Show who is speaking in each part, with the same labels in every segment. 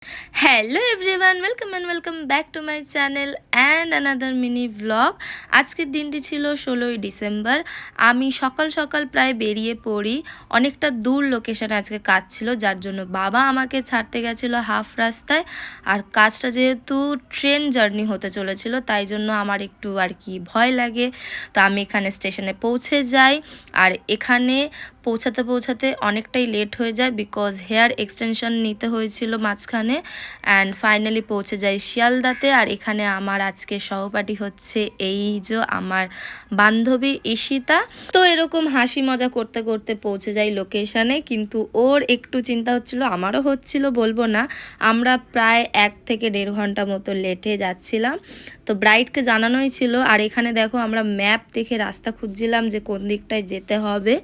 Speaker 1: Hello everyone, welcome back to my channel and another mini vlog. আজকের দিনটি ছিল 16ই December. আমি সকাল সকাল প্রায় বেরিয়ে পড়ি। অনেকটা দূর লোকেশানে আজকে কাজ ছিল, যার জন্য বাবা আমাকে ছাড়তে গেছিলো হাফ রাস্তায়। আর কাজটা যেহেতু ট্রেন জার্নি হতে চলেছিল, তাই জন্য আমার একটু আর কি ভয় লাগে। তো আমি এখানে স্টেশনে পৌঁছে যাই, আর এখানে পৌঁছাতে অনেকটাই লেট হয়ে যায়, বিকজ হেয়ার এক্সটেনশন নিতে হয়েছিল মাঝখানে। অ্যান্ড ফাইনালি পৌঁছে যাই শিয়ালদাতে। আর এখানে আমার আজকে সহপাঠী হচ্ছে এই যে আমার বান্ধবী ঈশিতা। তো এরকম হাসি মজা করতে করতে পৌঁছে যাই লোকেশানে, কিন্তু ওর একটু চিন্তা হচ্ছিল, আমারও হচ্ছিল, বলবো না। আমরা প্রায় 1 থেকে 1.5 ঘন্টা মতো লেটে যাচ্ছিলাম। তো ব্রাইডকে জানানোই ছিল। আর এখানে দেখো আমরা ম্যাপ দেখে রাস্তা খুঁজছিলাম যে কোন দিকটায় যেতে হবে।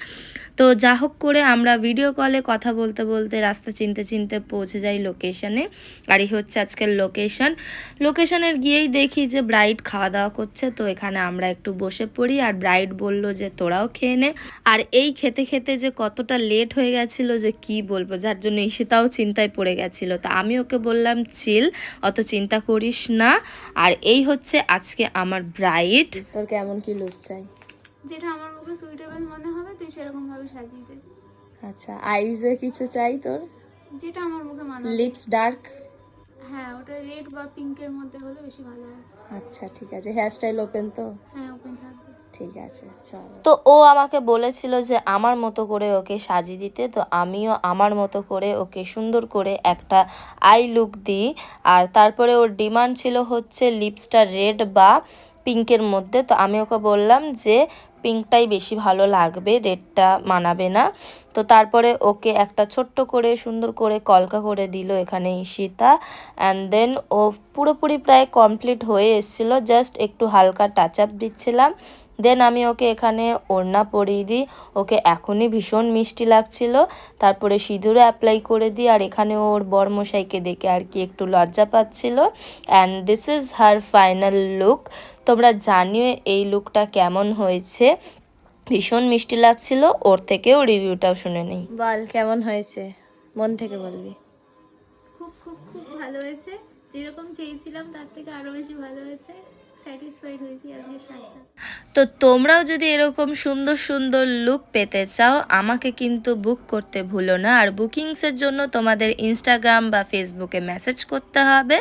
Speaker 1: তো যা হোক করে আমরা ভিডিও কলে কথা বলতে বলতে রাস্তা চিনতে পৌঁছে যাই লোকেশানে। আর এই হচ্ছে আজকের লোকেশানের গিয়েই দেখি যে ব্রাইড খাওয়া দাওয়া করছে। তো এখানে আমরা একটু বসে পড়ি, আর ব্রাইড বলল যে তোরাও খেয়ে নে। আর এই খেতে খেতে যে কতটা লেট হয়ে গেছিলো যে কি বলবো, যার জন্য ঈশিতাও চিন্তায় পড়ে গেছিলো। তো আমি ওকে বললাম চিল, অত চিন্তা করিস না। আর এই হচ্ছে আজকে আমার ব্রাইড। তোর কেমন কি লুক চাই?
Speaker 2: যেটা আমার মুখে সুইটেবল মনে হবে তুই সেরকম ভাবে সাজিয়ে দে।
Speaker 1: আচ্ছা, আইজে কিছু চাই তোর?
Speaker 2: যেটা আমার মুখে মানাবে।
Speaker 1: Lips dark?
Speaker 2: হ্যাঁ, ওটা রেড বা পিঙ্কের মধ্যে হলে বেশি ভালো হয়।
Speaker 1: আচ্ছা ঠিক আছে। হেয়ার স্টাইল ওপেন তো?
Speaker 2: হ্যাঁ, ওপেন থাকবে।
Speaker 1: ঠিক আছে, চলো। তো ও আমাকে বলেছিল যে আমার মতো করে ওকে সাজিয়ে দিতে, তো আমিও আমার মতো করে ওকে সুন্দর করে একটা আই লুক দিই। আর তারপরে ওর ডিমান্ড ছিল হচ্ছে লিপসটা রেড বা পিঙ্কের মধ্যে। তো আমি ওকে বললাম যে পিঙ্কটাই বেশি ভালো লাগবে, রেডটা মানাবে না। তো তারপরে ওকে একটা ছোট্ট করে সুন্দর করে কলকা করে দিল এখানে ঈশিতা। অ্যান্ড দেন ও পুরোপুরি প্রায় কমপ্লিট হয়ে এসেছিলো, জাস্ট একটু হালকা টাচ আপ দিচ্ছিলাম। দেন আমি ওকে এখানে ওড়না পরিয়ে দিই। ওকে এখনই ভীষণ মিষ্টি লাগছিল। তারপরে সিঁদুরও অ্যাপ্লাই করে দিই। আর এখানে ওর বরমশাইকে দেখে আর কি একটু লজ্জা পাচ্ছিল। And this is her final look. তোমরা জানিও এই লুকটা কেমন হয়েছে। ভীষণ মিষ্টি লাগছিল। ওর থেকেও রিভিউটাও শুনে নেই। বল কেমন হয়েছে, মন থেকে বলবি।
Speaker 2: খুব খুব খুব ভালো হয়েছে। যেরকম চেয়েছিলাম তার থেকে আরো বেশি ভালো হয়েছে। স্যাটিসফাইড হয়েছি আজকে সাজটা।
Speaker 1: তো তোমরাও যদি এরকম সুন্দর সুন্দর লুক পেতে চাও, আমাকে কিন্তু বুক করতে ভুলো না। আর বুকিংসের জন্য তোমাদের ইনস্টাগ্রাম বা ফেসবুকে মেসেজ করতে হবে।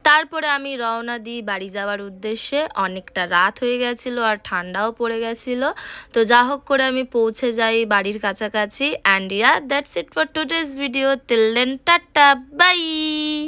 Speaker 1: তারপরে আমি রওনা দিই বাড়ি যাওয়ার উদ্দেশ্যে। অনেকটা রাত হয়ে গেছিলো আর ঠান্ডাও পড়ে গেছিলো। তো যা হোক করে আমি পৌঁছে যাই বাড়ির কাছাকাছি। And that's it for today's video. Till then tata, by.